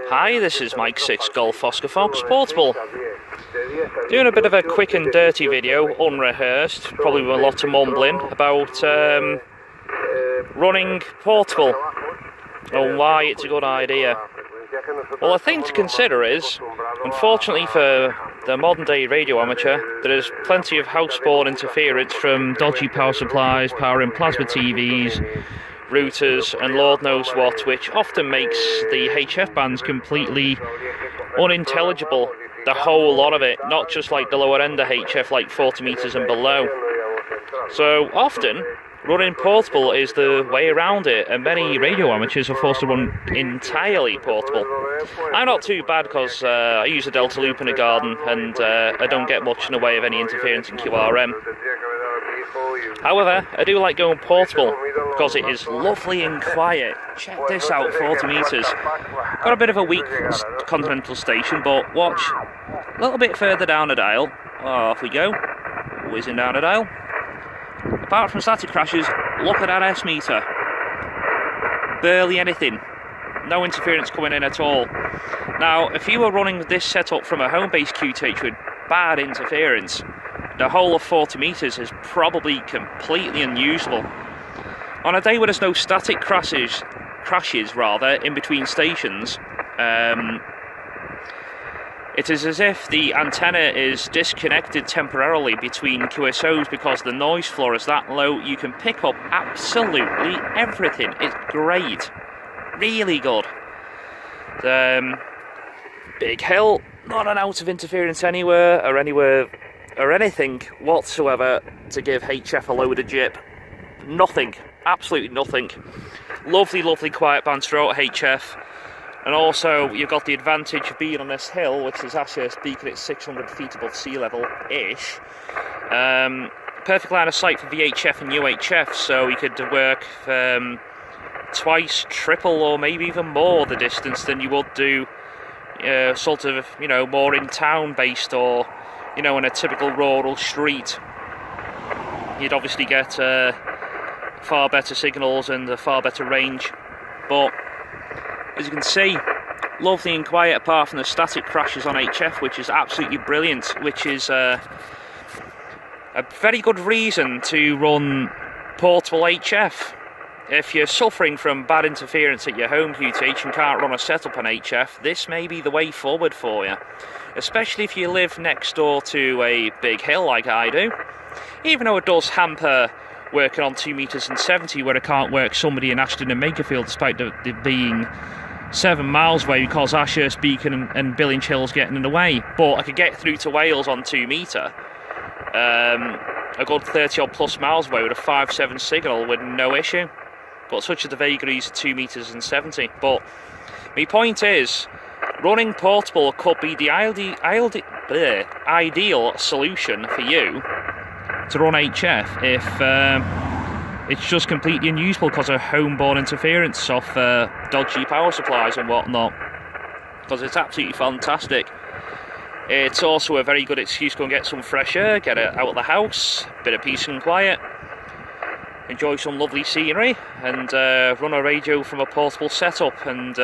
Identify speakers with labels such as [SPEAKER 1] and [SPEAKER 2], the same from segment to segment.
[SPEAKER 1] Hi, this is Mike 6 Golf Oscar Fox Portable. Doing a bit of a quick and dirty video, unrehearsed, probably with a lot of mumbling, about running portable and why it's a good idea. Well, a thing to consider is, unfortunately for the modern day radio amateur, there is plenty of house-borne interference from dodgy power supplies powering plasma TVs, routers and Lord knows what, which often makes the HF bands completely unintelligible. The whole lot of it, not just like the lower end of HF, like 40 meters and below. So often, running portable is the way around it, and many radio amateurs are forced to run entirely portable. I'm not too bad because I use a Delta loop in the garden, and I don't get much in the way of any interference in QRM. However, I do like going portable because it is lovely and quiet. Check this out, 40 meters. Got a bit of a weak continental station, but watch. A little bit further down the dial. Off we go. Whizzing down the dial. Apart from static crashes, look at that S meter. Barely anything. No interference coming in at all. Now, if you were running this setup from a home-based QTH with bad interference, the whole of 40 meters is probably completely unusable. On a day where there's no static crashes in between stations, it is as if the antenna is disconnected temporarily between QSOs because the noise floor is that low. You can pick up absolutely everything. It's great. Really good. Big hill, not an ounce of interference anywhere or anything whatsoever to give HF a load of jip. Nothing. Absolutely nothing. Lovely, lovely quiet bands throughout HF. And also, you've got the advantage of being on this hill, which is actually speaking at 600 feet above sea level-ish. Perfect line of sight for VHF and UHF, so you could work twice, triple, or maybe even more the distance than you would do sort of, more in town based or, in a typical rural street. You'd obviously get far better signals and a far better range, but as you can see, lovely and quiet apart from the static crashes on HF, which is absolutely brilliant, which is a very good reason to run portable HF. If you're suffering from bad interference at your home QTH and can't run a setup on HF, this may be the way forward for you, especially if you live next door to a big hill like I do. Even though it does hamper working on 2 meters and 70 where I can't work somebody in Ashton and Makerfield despite the being 7 miles away because Ashurst, Beacon and Billinge Hill's getting in the way. But I could get through to Wales on 2 meter, a good 30 odd plus miles away with a 5.7 signal with no issue. But such are the vagaries of 2 meters and 70. But my point is, running portable could be the ideal solution for you to run HF if it's just completely unusable because of home-borne interference of dodgy power supplies and whatnot, because it's absolutely fantastic. It's also a very good excuse to go and get some fresh air, get it out of the house, bit of peace and quiet, enjoy some lovely scenery, and run a radio from a portable setup, and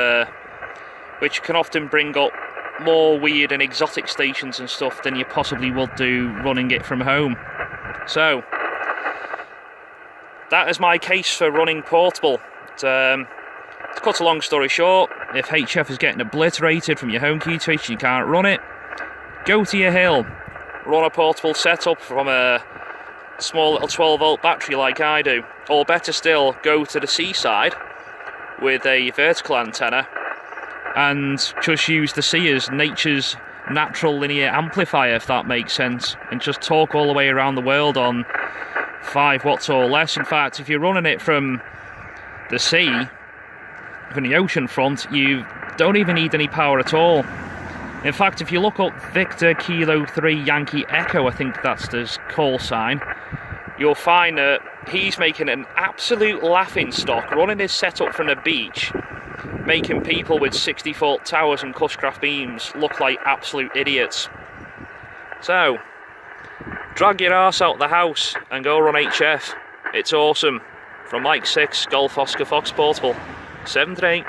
[SPEAKER 1] which can often bring up more weird and exotic stations and stuff than you possibly would do running it from home. So that is my case for running portable. To cut a long story short, if HF is getting obliterated from your home QTH and you can't run it, go to your hill, run a portable setup from a small little 12 volt battery like I do, or better still, go to the seaside with a vertical antenna and just use the sea as nature's natural linear amplifier, if that makes sense, and just talk all the way around the world on 5 watts or less. In fact, if you're running it from the sea, from the ocean front, you don't even need any power at all. In fact, if you look up Victor Kilo 3 Yankee Echo, I think that's the call sign, you'll find that he's making an absolute laughing stock, running his setup from the beach, making people with 60-foot towers and Cushcraft beams look like absolute idiots. So, drag your arse out of the house and go run HF. It's awesome. From Mike 6 Golf Oscar Fox Portable, 738.